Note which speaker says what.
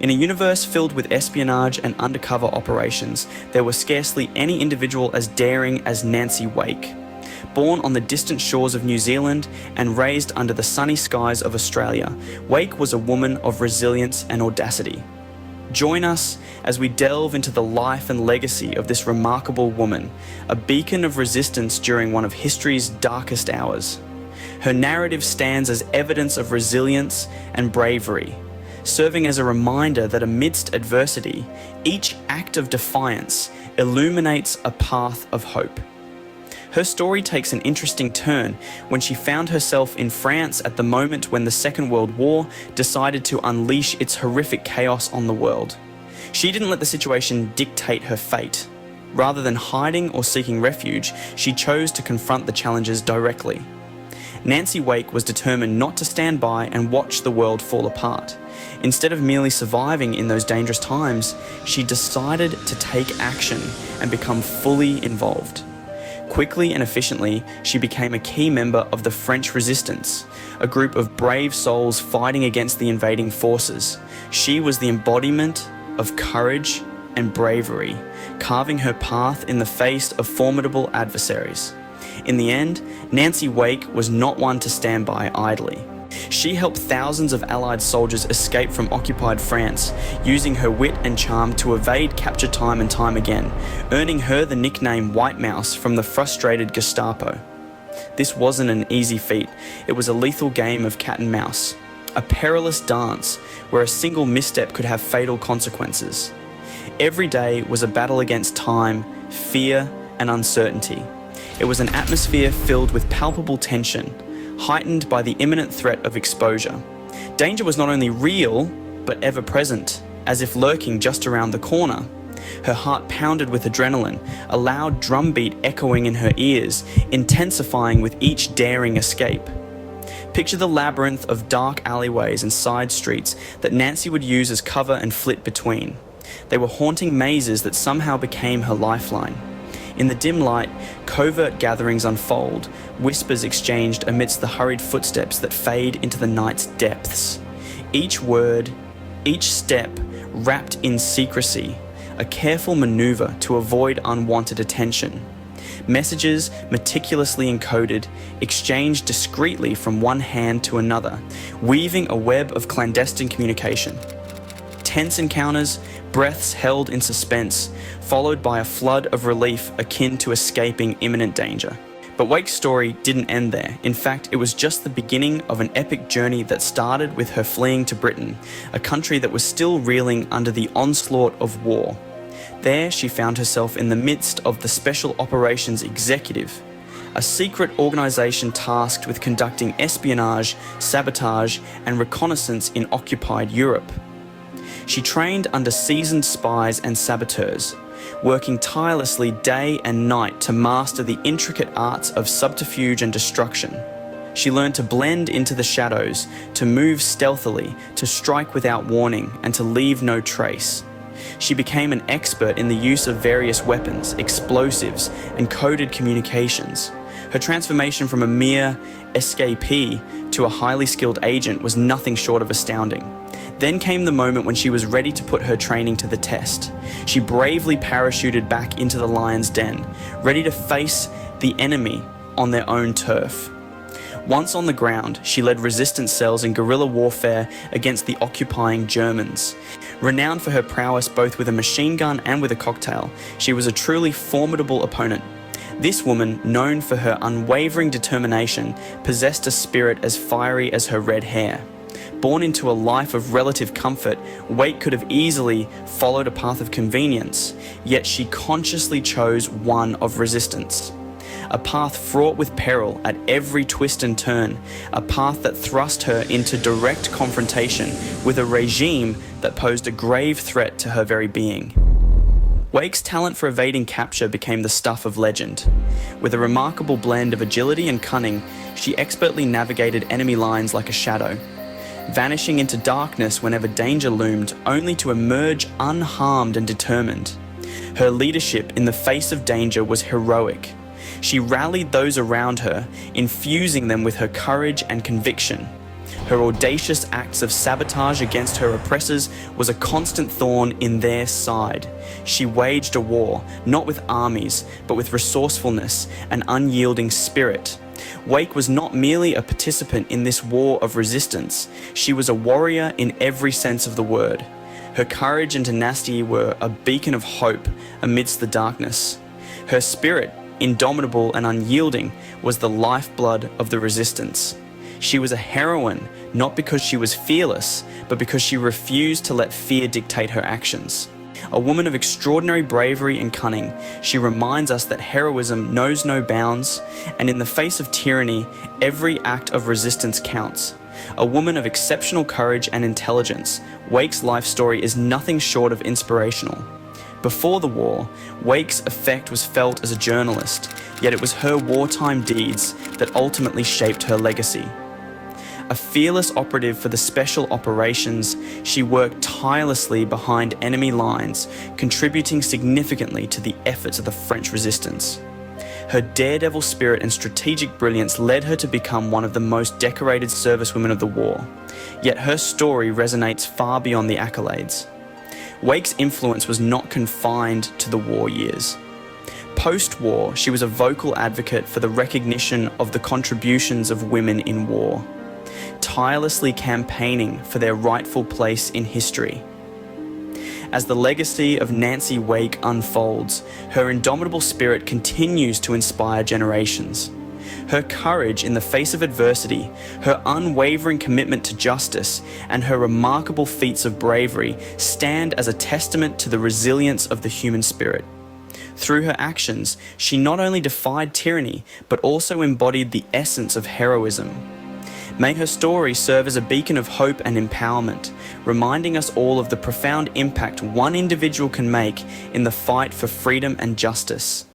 Speaker 1: In a universe filled with espionage and undercover operations, there was scarcely any individual as daring as Nancy Wake. Born on the distant shores of New Zealand and raised under the sunny skies of Australia, Wake was a woman of resilience and audacity. Join us as we delve into the life and legacy of this remarkable woman, a beacon of resistance during one of history's darkest hours. Her narrative stands as evidence of resilience and bravery, serving as a reminder that amidst adversity, each act of defiance illuminates a path of hope. Her story takes an interesting turn when she found herself in France at the moment when the Second World War decided to unleash its horrific chaos on the world. She didn't let the situation dictate her fate. Rather than hiding or seeking refuge, she chose to confront the challenges directly. Nancy Wake was determined not to stand by and watch the world fall apart. Instead of merely surviving in those dangerous times, she decided to take action and become fully involved. Quickly and efficiently, she became a key member of the French Resistance, a group of brave souls fighting against the invading forces. She was the embodiment of courage and bravery, carving her path in the face of formidable adversaries. In the end, Nancy Wake was not one to stand by idly. She helped thousands of Allied soldiers escape from occupied France, using her wit and charm to evade capture time and time again, earning her the nickname White Mouse from the frustrated Gestapo. This wasn't an easy feat. It was a lethal game of cat and mouse, a perilous dance where a single misstep could have fatal consequences. Every day was a battle against time, fear, and uncertainty. It was an atmosphere filled with palpable tension, heightened by the imminent threat of exposure. Danger was not only real, but ever present, as if lurking just around the corner. Her heart pounded with adrenaline, a loud drumbeat echoing in her ears, intensifying with each daring escape. Picture the labyrinth of dark alleyways and side streets that Nancy would use as cover and flit between. They were haunting mazes that somehow became her lifeline. In the dim light, covert gatherings unfold, whispers exchanged amidst the hurried footsteps that fade into the night's depths. Each word, each step, wrapped in secrecy, a careful maneuver to avoid unwanted attention. Messages, meticulously encoded, exchanged discreetly from one hand to another, weaving a web of clandestine communication. Tense encounters, breaths held in suspense, followed by a flood of relief akin to escaping imminent danger. But Wake's story didn't end there. In fact, it was just the beginning of an epic journey that started with her fleeing to Britain, a country that was still reeling under the onslaught of war. There, she found herself in the midst of the Special Operations Executive, a secret organisation tasked with conducting espionage, sabotage, and reconnaissance in occupied Europe. She trained under seasoned spies and saboteurs, working tirelessly day and night to master the intricate arts of subterfuge and destruction. She learned to blend into the shadows, to move stealthily, to strike without warning, and to leave no trace. She became an expert in the use of various weapons, explosives, and coded communications. Her transformation from a mere escapee to a highly skilled agent was nothing short of astounding. Then came the moment when she was ready to put her training to the test. She bravely parachuted back into the lion's den, ready to face the enemy on their own turf. Once on the ground, she led resistance cells in guerrilla warfare against the occupying Germans. Renowned for her prowess both with a machine gun and with a cocktail, she was a truly formidable opponent. This woman, known for her unwavering determination, possessed a spirit as fiery as her red hair. Born into a life of relative comfort, Wake could have easily followed a path of convenience, yet she consciously chose one of resistance. A path fraught with peril at every twist and turn, a path that thrust her into direct confrontation with a regime that posed a grave threat to her very being. Wake's talent for evading capture became the stuff of legend. With a remarkable blend of agility and cunning, she expertly navigated enemy lines like a shadow, vanishing into darkness whenever danger loomed, only to emerge unharmed and determined. Her leadership in the face of danger was heroic. She rallied those around her, infusing them with her courage and conviction. Her audacious acts of sabotage against her oppressors was a constant thorn in their side. She waged a war, not with armies, but with resourcefulness and unyielding spirit. Wake was not merely a participant in this war of resistance, she was a warrior in every sense of the word. Her courage and tenacity were a beacon of hope amidst the darkness. Her spirit, indomitable and unyielding, was the lifeblood of the resistance. She was a heroine, not because she was fearless, but because she refused to let fear dictate her actions. A woman of extraordinary bravery and cunning, she reminds us that heroism knows no bounds, and in the face of tyranny, every act of resistance counts. A woman of exceptional courage and intelligence, Wake's life story is nothing short of inspirational. Before the war, Wake's effect was felt as a journalist, yet it was her wartime deeds that ultimately shaped her legacy. A fearless operative for the special operations, she worked tirelessly behind enemy lines, contributing significantly to the efforts of the French resistance. Her daredevil spirit and strategic brilliance led her to become one of the most decorated servicewomen of the war, yet her story resonates far beyond the accolades. Wake's influence was not confined to the war years. Post-war, she was a vocal advocate for the recognition of the contributions of women in war, tirelessly campaigning for their rightful place in history. As the legacy of Nancy Wake unfolds, her indomitable spirit continues to inspire generations. Her courage in the face of adversity, her unwavering commitment to justice, and her remarkable feats of bravery stand as a testament to the resilience of the human spirit. Through her actions, she not only defied tyranny, but also embodied the essence of heroism. May her story serve as a beacon of hope and empowerment, reminding us all of the profound impact one individual can make in the fight for freedom and justice.